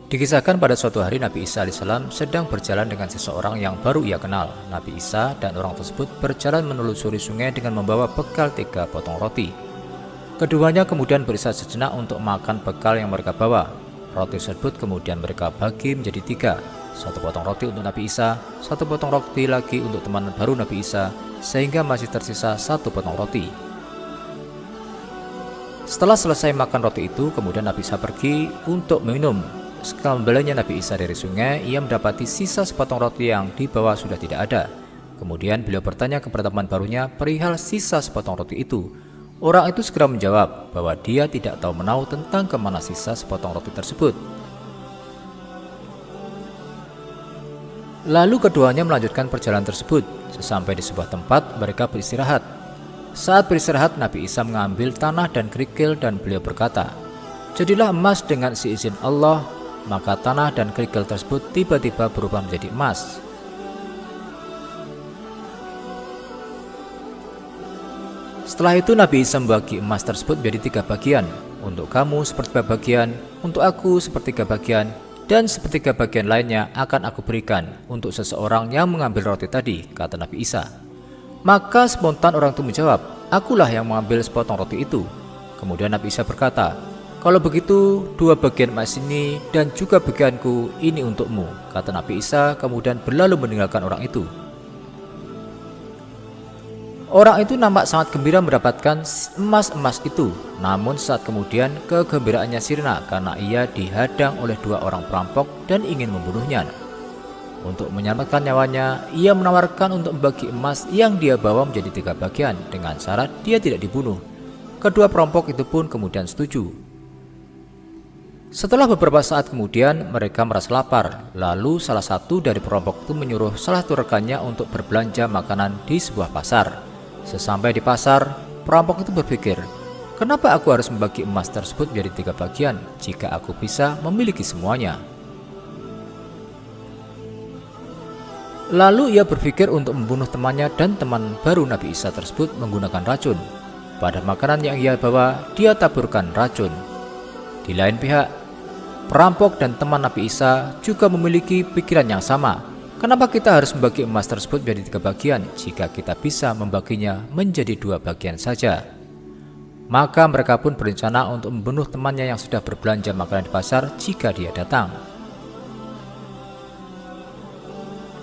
Dikisahkan pada suatu hari Nabi Isa alaihissalam sedang berjalan dengan seseorang yang baru ia kenal. Nabi Isa dan orang tersebut berjalan menelusuri sungai dengan membawa bekal 3 potong roti. Keduanya kemudian beristirahat sejenak untuk makan bekal yang mereka bawa. Roti tersebut kemudian mereka bagi menjadi 3. 1 potong roti untuk Nabi Isa, 1 potong roti lagi untuk teman baru Nabi Isa, sehingga masih tersisa 1 potong roti. Setelah selesai makan roti itu, kemudian Nabi Isa pergi untuk meminum. Setelah membelanya Nabi Isa dari sungai, ia mendapati sisa sepotong roti yang di bawah sudah tidak ada. Kemudian beliau bertanya kepada teman barunya perihal sisa sepotong roti itu. Orang itu segera menjawab bahwa dia tidak tahu menahu tentang kemana sisa sepotong roti tersebut. Lalu keduanya melanjutkan perjalanan tersebut. Sesampai di sebuah tempat, mereka beristirahat. Saat beristirahat, Nabi Isa mengambil tanah dan kerikil dan beliau berkata, "Jadilah emas dengan seizin Allah." Maka tanah dan kerikil tersebut tiba-tiba berubah menjadi emas. Setelah itu Nabi Isa membagi emas tersebut menjadi 3 bagian. Untuk kamu sepertiga bagian, untuk aku sepertiga bagian, dan sepertiga bagian lainnya akan aku berikan untuk seseorang yang mengambil roti tadi, kata Nabi Isa. Maka spontan orang itu menjawab, "Akulah yang mengambil sepotong roti itu." Kemudian Nabi Isa berkata, "Kalau begitu, 2 bagian emas ini dan juga bagianku ini untukmu," kata Nabi Isa, kemudian berlalu meninggalkan orang itu. Orang itu nampak sangat gembira mendapatkan emas-emas itu. Namun saat kemudian kegembiraannya sirna karena ia dihadang oleh 2 orang perampok dan ingin membunuhnya. Untuk menyelamatkan nyawanya, ia menawarkan untuk membagi emas yang dia bawa menjadi 3 bagian dengan syarat dia tidak dibunuh. Kedua perampok itu pun kemudian setuju. Setelah beberapa saat kemudian, mereka merasa lapar. Lalu salah satu dari perampok itu menyuruh salah satu rekannya untuk berbelanja makanan di sebuah pasar. Sesampai di pasar, perampok itu berpikir, "Kenapa aku harus membagi emas tersebut menjadi 3 bagian jika aku bisa memiliki semuanya?" Lalu ia berpikir untuk membunuh temannya dan teman baru Nabi Isa tersebut menggunakan racun. Pada makanan yang ia bawa, dia taburkan racun. Di lain pihak, perampok dan teman Nabi Isa juga memiliki pikiran yang sama. Kenapa kita harus membagi emas tersebut menjadi 3 bagian jika kita bisa membaginya menjadi 2 bagian saja? Maka mereka pun berencana untuk membunuh temannya yang sudah berbelanja makanan di pasar jika dia datang.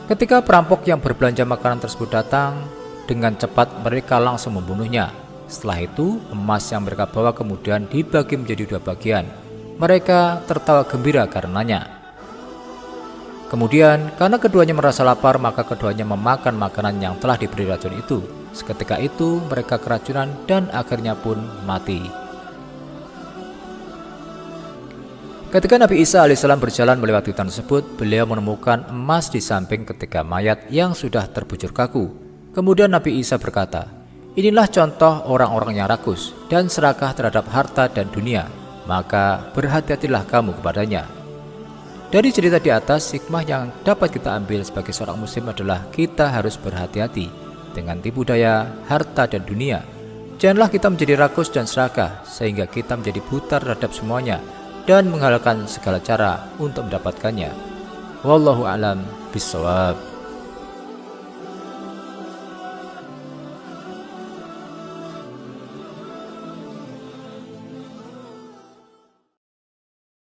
Ketika perampok yang berbelanja makanan tersebut datang, dengan cepat mereka langsung membunuhnya. Setelah itu, emas yang mereka bawa kemudian dibagi menjadi 2 bagian. Mereka tertawa gembira karenanya. Kemudian, karena keduanya merasa lapar, maka keduanya memakan makanan yang telah diberi racun itu. Seketika itu, mereka keracunan dan akhirnya pun mati. Ketika Nabi Isa alaihissalam berjalan melewati hutan tersebut, beliau menemukan emas di samping ketiga mayat yang sudah terbujur kaku. Kemudian Nabi Isa berkata, "Inilah contoh orang-orang yang rakus dan serakah terhadap harta dan dunia, maka berhati-hatilah kamu kepadanya." Dari cerita di atas, hikmah yang dapat kita ambil sebagai seorang muslim adalah kita harus berhati-hati dengan tipu daya, harta dan dunia. Janganlah kita menjadi rakus dan serakah sehingga kita menjadi buta terhadap semuanya dan menghalalkan segala cara untuk mendapatkannya. Wallahu a'lam bishawab.